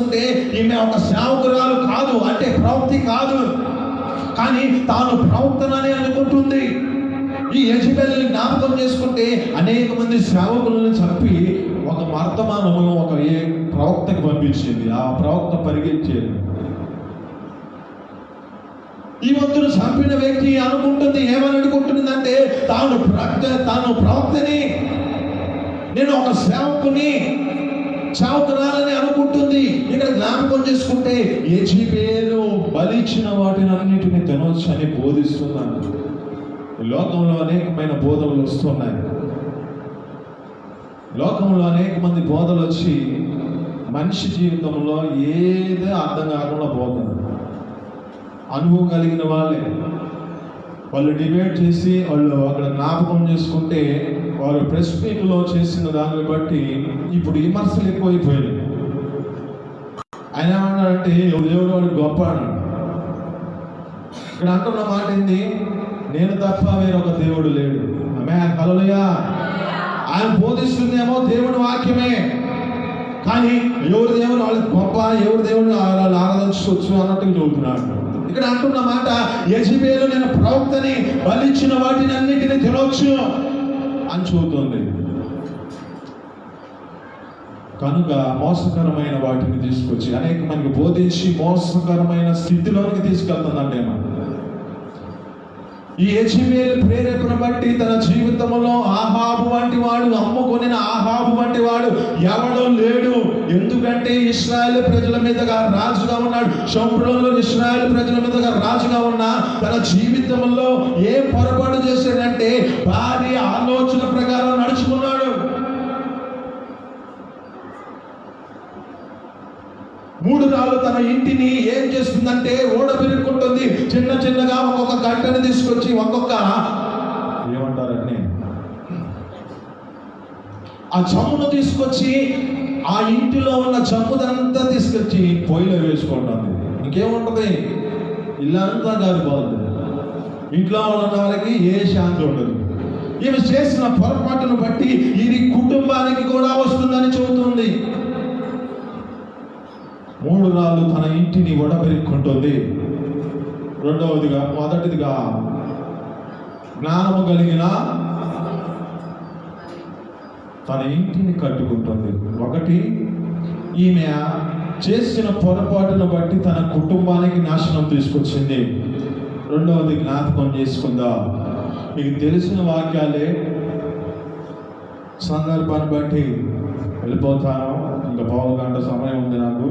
అంటే ఈమె ఒక సేవకురాలు కాదు, అంటే ప్రవక్తి కాదు, కానీ తాను ప్రవక్తనని అనుకుంటుంది. ఈ యెజబెల్ని జ్ఞాపకం చేసుకుంటే అనేక మంది సేవకులను చంపి ఒక వర్తమానము ఒక ప్రవక్తకి పంపించింది. ఆ ప్రవక్త పరిగెత్తేది. ఈ వంతును చంపిన వ్యక్తి అనుకుంటుంది, ఏమని అనుకుంటుందంటే తాను ప్రవక్తని, నేను ఒక సేవకురాలని అనుకుంటుంది. ఇక్కడ జ్ఞాపకం చేసుకుంటే యెజబెలు బలిచ్చిన వాటిని అన్నిటిని తినవచ్చు అని బోధిస్తున్నాను. లోకంలో అనేకమైన బోధనలు వస్తున్నాయి. లోకంలో అనేక మంది బోధలు వచ్చి మనిషి జీవితంలో ఏదో అర్థం కాకుండా బోధన. అనుభవం కలిగిన వాళ్ళు డిబేట్ చేసి వాళ్ళు అక్కడ జ్ఞాపకం చేసుకుంటే వారు ప్రెస్ మీట్లో చేసిన దాన్ని బట్టి ఇప్పుడు విమర్శలు ఎక్కువైపోయాయి. ఆయన ఏమన్నాడంటే దేవుడు వాడు గొప్ప అన్నాడు. ఇక్కడ అంటున్న మాట ఏంది? నేను తప్ప వేరొక దేవుడు లేడు. ఆమేన్, హల్లెలూయా. ఆయన బోధిస్తుందేమో దేవుని వాక్యమే, కానీ ఎవరు దేవుడు వాళ్ళకి గొప్ప, ఎవరు దేవుడు వాళ్ళు ఆరాధించవచ్చు అన్నట్టుగా చెబుతున్నాడు. ఇక్కడ అంటున్న మాట యెజబెలు నేను ప్రవక్తని, బలిచ్చిన వాటిని అన్నిటిని తినవచ్చు అని చెబుతుంది. కనుక మోసకరమైన వాటిని తీసుకొచ్చి అనేక మందికి బోధించి మోసకరమైన స్థితిలోనికి తీసుకెళ్తుందంటే ఈ యెజబెలు ప్రేరేపణ బట్టి తన జీవితంలో ఆహాబు వంటి వాడు, అమ్ముకొనిన ఆహాబు వంటి వాడు ఎవడో లేడు. ఎందుకంటే ఇశ్రాయేలు ప్రజల మీదగా రాజుగా ఉన్నాడు. షోమ్రోనులో ఇశ్రాయేలు ప్రజల మీదగా రాజుగా ఉన్నా తన జీవితంలో ఏ పొరపాటు చేశాడంటే భార్య ఆలోచన ప్రకారం నడుచుకున్నాడు. 3 రాళ్ళు తన ఇంటిని ఏం చేస్తుందంటే ఓడబెరుక్కుంటుంది. చిన్నగా ఒక్కొక్క గంటను తీసుకొచ్చి ఒక్కొక్క ఏమంటారండి ఆ జమ్మును తీసుకొచ్చి ఆ ఇంటిలో ఉన్న జమ్ముదంతా తీసుకొచ్చి పొయ్యిలో వేసుకుంటుంది. ఇంకేముంటుంది? ఇల్లంతా కాలిపోతుంది. ఇంట్లో ఉన్న వాళ్ళకి ఏ శాంతి ఉండదు. ఈమె చేసిన పొరపాటును బట్టి ఇది కుటుంబానికి కూడా వస్తుందని చెబుతుంది. 3 రాళ్ళు తన ఇంటిని ఒడబెరుక్కుంటుంది. మొదటిదిగా జ్ఞానము కలిగిన తన ఇంటిని కట్టుకుంటుంది. ఒకటి, ఈమె చేసిన పొరపాటును బట్టి తన కుటుంబానికి నాశనం తీసుకొచ్చింది. రెండవది జ్ఞాపకం చేసుకుందా. మీకు తెలిసిన వాక్యాలే, సందర్భాన్ని బట్టి వెళ్ళిపోతాను. ఇంకా 1/2 గంట సమయం ఉంది నాకు.